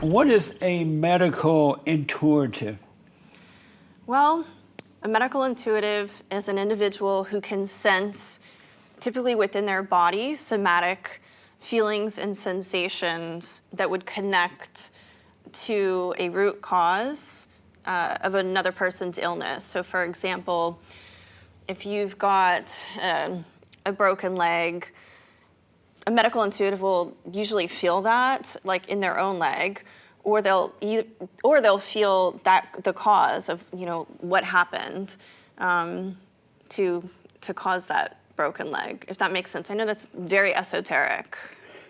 What is a medical intuitive? Well, a medical intuitive is an individual who can sense, typically within their body, somatic feelings and sensations that would connect to a root cause of another person's illness. So for example, if you've got a broken leg, a medical intuitive will usually feel that, like in their own leg, or they'll feel that the cause of what happened to cause that broken leg. If that makes sense. I know that's very esoteric.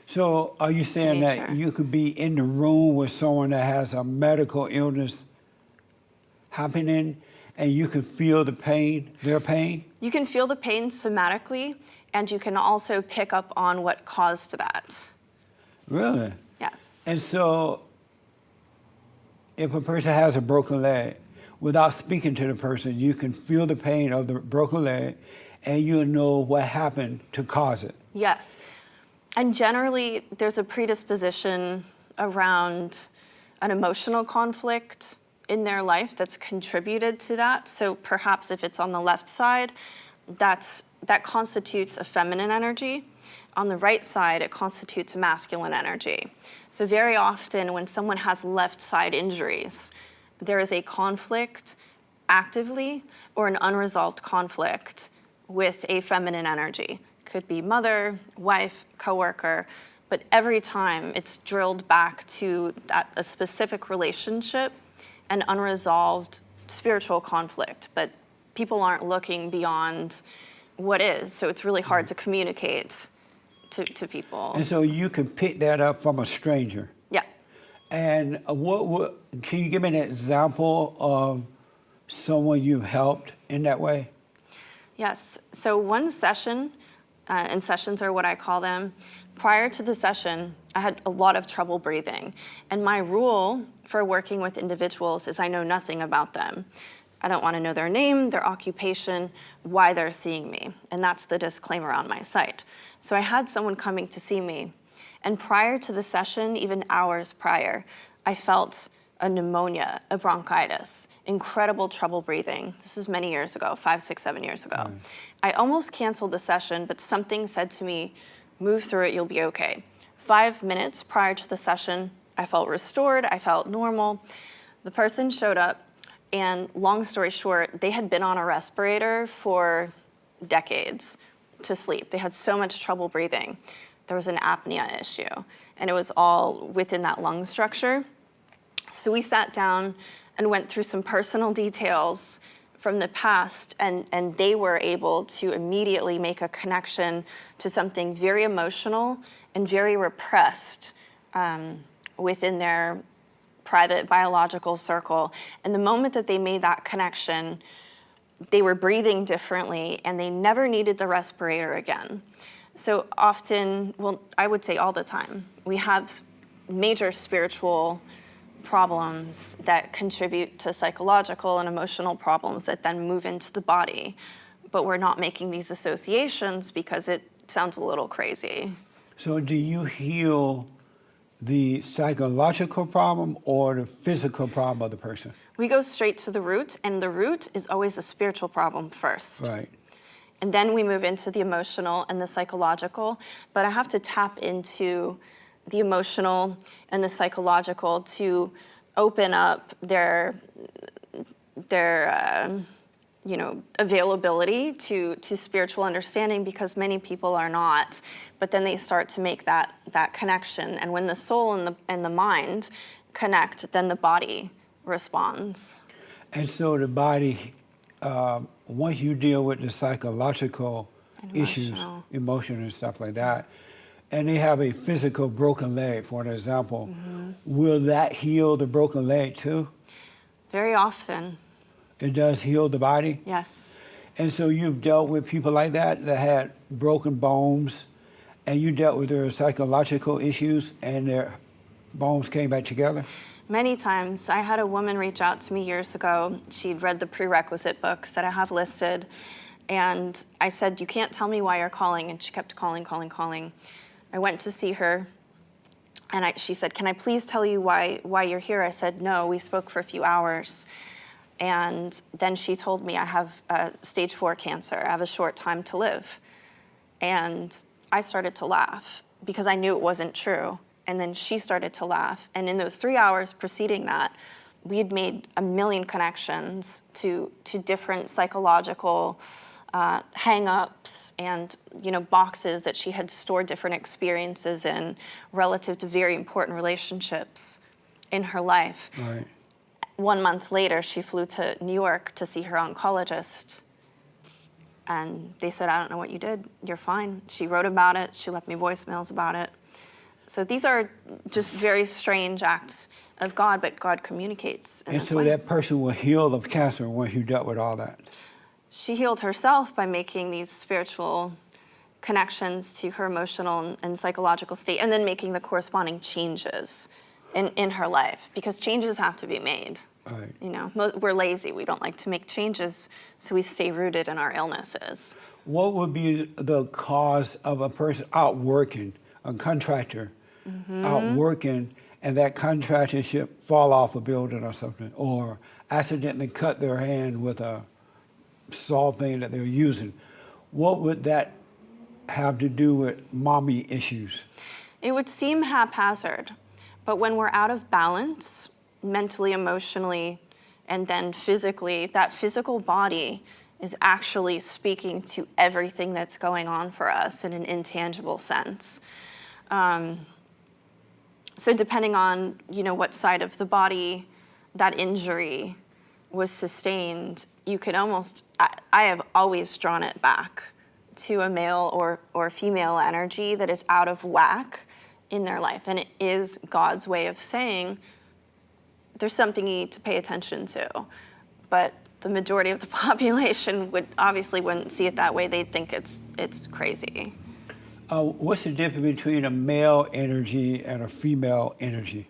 So are you saying that you could be in the room with someone that has a medical illness happening, and you can feel the pain, their pain? You can feel the pain somatically, and you can also pick up on what caused that. Really? Yes. And so if a person has a broken leg, without speaking to the person, you can feel the pain of the broken leg, and you know what happened to cause it. Yes. And generally, there's a predisposition around an emotional conflict in their life that's contributed to that. So perhaps if it's on the left side, that constitutes a feminine energy. On the right side, it constitutes a masculine energy. So very often when someone has left side injuries, there is a conflict actively or an unresolved conflict with a feminine energy. Could be mother, wife, coworker, but every time it's drilled back to a specific relationship and unresolved spiritual conflict, but people aren't looking beyond what is, so it's really hard to communicate to people. And so you can pick that up from a stranger. Yeah. And can you give me an example of someone you've helped in that way? Yes, so one session, and sessions are what I call them, prior to the session, I had a lot of trouble breathing. And my rule for working with individuals is I know nothing about them. I don't want to know their name, their occupation, why they're seeing me. And that's the disclaimer on my site. So I had someone coming to see me. And prior to the session, even hours prior, I felt a pneumonia, a bronchitis, incredible trouble breathing. This is many years ago, 5, 6, 7 years ago. Right. I almost canceled the session, but something said to me, move through it, you'll be okay. 5 minutes prior to the session, I felt restored, I felt normal. The person showed up, and long story short, they had been on a respirator for decades to sleep. They had so much trouble breathing. There was an apnea issue, and it was all within that lung structure. So we sat down and went through some personal details from the past, and they were able to immediately make a connection to something very emotional and very repressed within their private biological circle. And the moment that they made that connection, they were breathing differently, and they never needed the respirator again. So often, well, I would say all the time, we have major spiritual problems that contribute to psychological and emotional problems that then move into the body. But we're not making these associations because it sounds a little crazy. So do you heal the psychological problem or the physical problem of the person? We go straight to the root, and the root is always a spiritual problem first. Right. And then we move into the emotional and the psychological, but I have to tap into the emotional and the psychological to open up their availability to spiritual understanding, because many people are not. But then they start to make that connection, and when the soul and the mind connect, then the body responds. And so the body, once you deal with the psychological issues, emotion and stuff like that, and they have a physical broken leg, for an example, will that heal the broken leg too? Very often. It does heal the body? Yes. And so you've dealt with people like that had broken bones, and you dealt with their psychological issues, and their bones came back together? Many times. I had a woman reach out to me years ago. She'd read the prerequisite books that I have listed, and I said, you can't tell me why you're calling, and she kept calling. I went to see her. And she said, "Can I please tell you why you're here?" I said, "No, we spoke for a few hours." And then she told me, "I have stage 4 cancer. I have a short time to live." And I started to laugh because I knew it wasn't true. And then she started to laugh. And in those 3 hours preceding that, we had made a million connections to different psychological hang-ups and boxes that she had stored different experiences in relative to very important relationships in her life. Right. 1 month later, she flew to New York to see her oncologist. And they said, "I don't know what you did. You're fine." She wrote about it. She left me voicemails about it. So these are just very strange acts of God, but God communicates in And this so way. that person will heal of cancer once you dealt with all that. She healed herself by making these spiritual connections to her emotional and psychological state, and then making the corresponding changes in her life, because changes have to be made. Right. We're lazy. We don't like to make changes, so we stay rooted in our illnesses. What would be the cause of a person out working, a contractor, out working, and that contractorship fall off a building or something, or accidentally cut their hand with a saw thing that they're using? What would that have to do with mommy issues? It would seem haphazard, but when we're out of balance, mentally, emotionally, and then physically, that physical body is actually speaking to everything that's going on for us in an intangible sense. So depending on, what side of the body that injury was sustained, you could almost, I have always drawn it back to a male or female energy that is out of whack in their life. And it is God's way of saying, there's something you need to pay attention to. But the majority of the population wouldn't see it that way. They'd think it's crazy. What's the difference between a male energy and a female energy?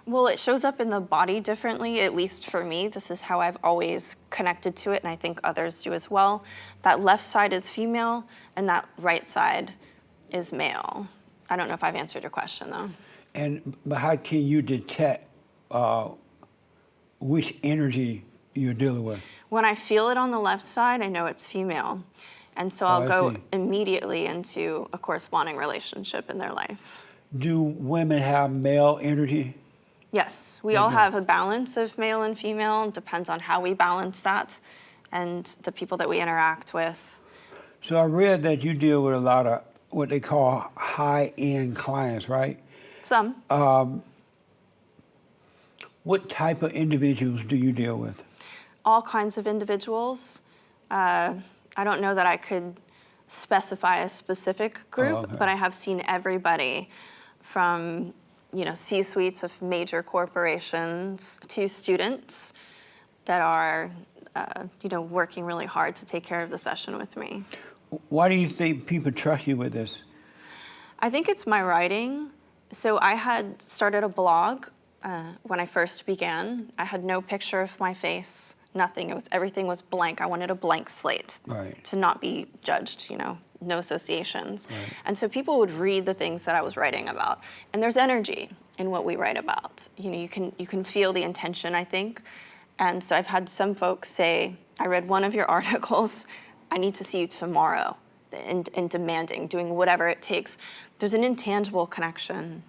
Well, it shows up in the body differently, at least for me. This is how I've always connected to it, and I think others do as well. That left side is female, and that right side is male. I don't know if I've answered your question, though. But how can you detect which energy you're dealing with? When I feel it on the left side, I know it's female. And so I'll go immediately into a corresponding relationship in their life. Do women have male energy? Yes, we all have a balance of male and female. It depends on how we balance that and the people that we interact with. So I read that you deal with a lot of what they call high-end clients, right? Some. What type of individuals do you deal with? All kinds of individuals. I don't know that I could specify a specific group, but I have seen everybody from, C-suites of major corporations to students that are, working really hard to take care of the session with me. Why do you think people trust you with this? I think it's my writing. So I had started a blog when I first began. I had no picture of my face. Nothing. Everything was blank. I wanted a blank slate to not be judged, no associations. Right. And so people would read the things that I was writing about. And there's energy in what we write about. You can feel the intention, I think. And so I've had some folks say, "I read one of your articles. I need to see you tomorrow," and demanding, doing whatever it takes. There's an intangible connection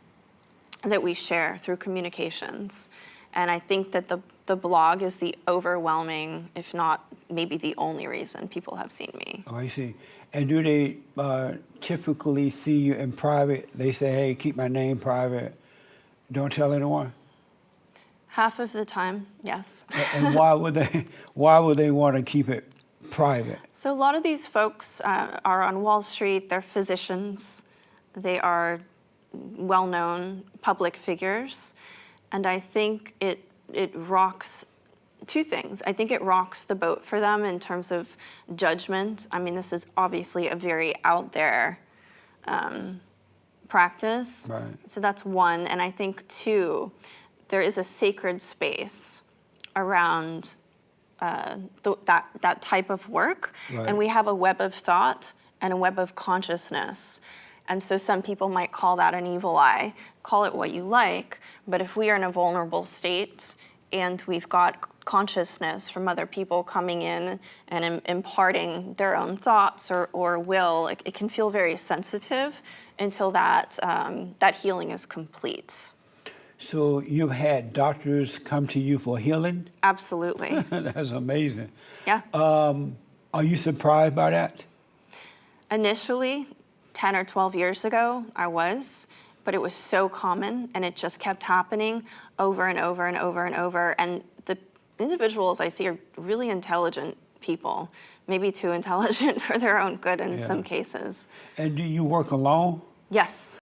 that we share through communications. And I think that the blog is the overwhelming, if not maybe the only reason people have seen me. Oh, I see. And do they typically see you in private? They say, "Hey, keep my name private. Don't tell anyone"? Half of the time, yes. And why would they want to keep it private? So a lot of these folks are on Wall Street. They're physicians. They are well-known public figures. And I think it rocks two things. I think it rocks the boat for them in terms of judgment. I mean, this is obviously a very out there practice. Right. So that's one. And I think two, there is a sacred space around that type of work. Right. And we have a web of thought and a web of consciousness. And so some people might call that an evil eye, call it what you like, but if we are in a vulnerable state and we've got consciousness from other people coming in and imparting their own thoughts or will, it can feel very sensitive until that healing is complete. So you've had doctors come to you for healing? Absolutely. That's amazing. Yeah. Are you surprised by that? Initially, 10 or 12 years ago, I was, but it was so common and it just kept happening over and over and over and over. And the individuals I see are really intelligent people, maybe too intelligent for their own good in some cases. And do you work alone? Yes.